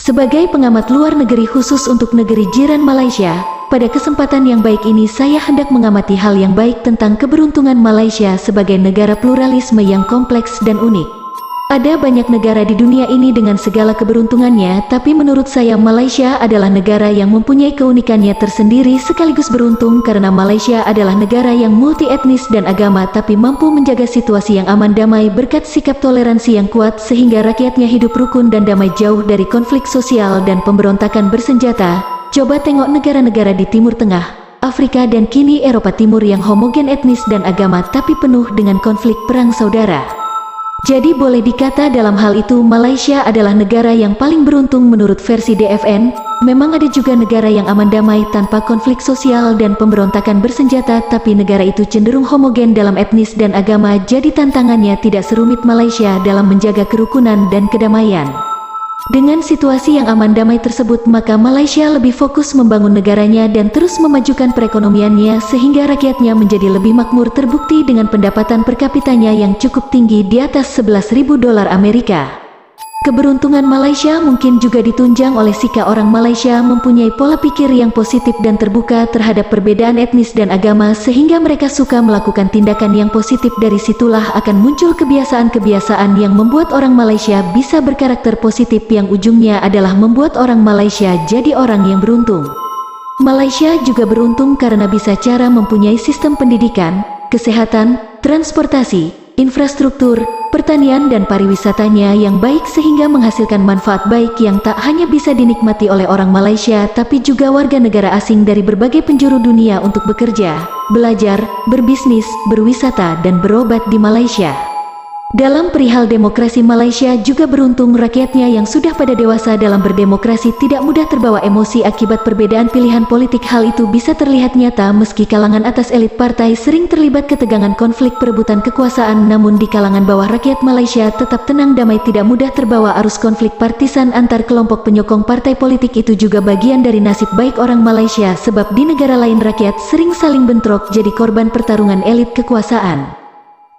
Sebagai pengamat luar negeri khusus untuk negeri jiran Malaysia, pada kesempatan yang baik ini saya hendak mengamati hal yang baik tentang keberuntungan Malaysia sebagai negara pluralisme yang kompleks dan unik. Ada banyak negara di dunia ini dengan segala keberuntungannya, tapi menurut saya Malaysia adalah negara yang mempunyai keunikannya tersendiri sekaligus beruntung karena Malaysia adalah negara yang multi etnis dan agama tapi mampu menjaga situasi yang aman damai berkat sikap toleransi yang kuat sehingga rakyatnya hidup rukun dan damai jauh dari konflik sosial dan pemberontakan bersenjata. Coba tengok negara-negara di Timur Tengah, Afrika dan kini Eropa Timur yang homogen etnis dan agama tapi penuh dengan konflik perang saudara. Jadi boleh dikata dalam hal itu Malaysia adalah negara yang paling beruntung menurut versi DFN. Memang ada juga negara yang aman damai tanpa konflik sosial dan pemberontakan bersenjata, tapi negara itu cenderung homogen dalam etnis dan agama, jadi tantangannya tidak serumit Malaysia dalam menjaga kerukunan dan kedamaian. Dengan situasi yang aman damai tersebut, maka Malaysia lebih fokus membangun negaranya dan terus memajukan perekonomiannya sehingga rakyatnya menjadi lebih makmur, terbukti dengan pendapatan per kapitanya yang cukup tinggi di atas 11.000 dolar Amerika. Keberuntungan Malaysia mungkin juga ditunjang oleh sikap orang Malaysia mempunyai pola pikir yang positif dan terbuka terhadap perbedaan etnis dan agama sehingga mereka suka melakukan tindakan yang positif. Dari situlah akan muncul kebiasaan-kebiasaan yang membuat orang Malaysia bisa berkarakter positif yang ujungnya adalah membuat orang Malaysia jadi orang yang beruntung. Malaysia juga beruntung karena bisa cara mempunyai sistem pendidikan, kesehatan, transportasi, infrastruktur, pertanian dan pariwisatanya yang baik sehingga menghasilkan manfaat baik yang tak hanya bisa dinikmati oleh orang Malaysia tapi juga warga negara asing dari berbagai penjuru dunia untuk bekerja, belajar, berbisnis, berwisata dan berobat di Malaysia. Dalam perihal demokrasi, Malaysia juga beruntung rakyatnya yang sudah pada dewasa dalam berdemokrasi tidak mudah terbawa emosi akibat perbedaan pilihan politik. Hal itu bisa terlihat nyata meski kalangan atas elit partai sering terlibat ketegangan konflik perebutan kekuasaan, namun di kalangan bawah rakyat Malaysia tetap tenang damai, tidak mudah terbawa arus konflik partisan antar kelompok penyokong partai politik. Itu juga bagian dari nasib baik orang Malaysia, sebab di negara lain rakyat sering saling bentrok jadi korban pertarungan elit kekuasaan.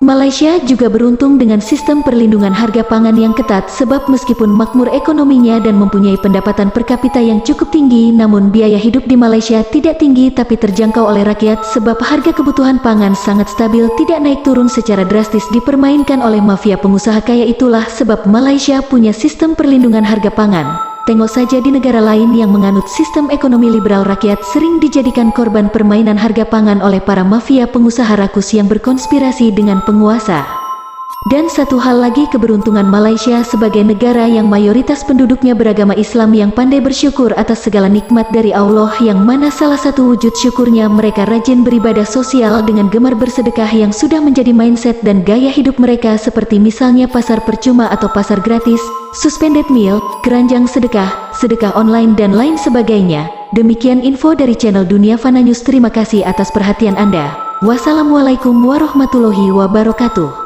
Malaysia juga beruntung dengan sistem perlindungan harga pangan yang ketat, sebab meskipun makmur ekonominya dan mempunyai pendapatan per kapita yang cukup tinggi, namun biaya hidup di Malaysia tidak tinggi tapi terjangkau oleh rakyat sebab harga kebutuhan pangan sangat stabil, tidak naik turun secara drastis dipermainkan oleh mafia pengusaha kaya. Itulah sebab Malaysia punya sistem perlindungan harga pangan. Tengok saja di negara lain yang menganut sistem ekonomi liberal, rakyat sering dijadikan korban permainan harga pangan oleh para mafia pengusaha rakus yang berkonspirasi dengan penguasa. Dan satu hal lagi, keberuntungan Malaysia sebagai negara yang mayoritas penduduknya beragama Islam yang pandai bersyukur atas segala nikmat dari Allah, yang mana salah satu wujud syukurnya mereka rajin beribadah sosial dengan gemar bersedekah yang sudah menjadi mindset dan gaya hidup mereka, seperti misalnya pasar percuma atau pasar gratis, suspended meal, keranjang sedekah, sedekah online dan lain sebagainya. Demikian info dari channel Dunia Fana News. Terima kasih atas perhatian Anda. Wassalamualaikum warahmatullahi wabarakatuh.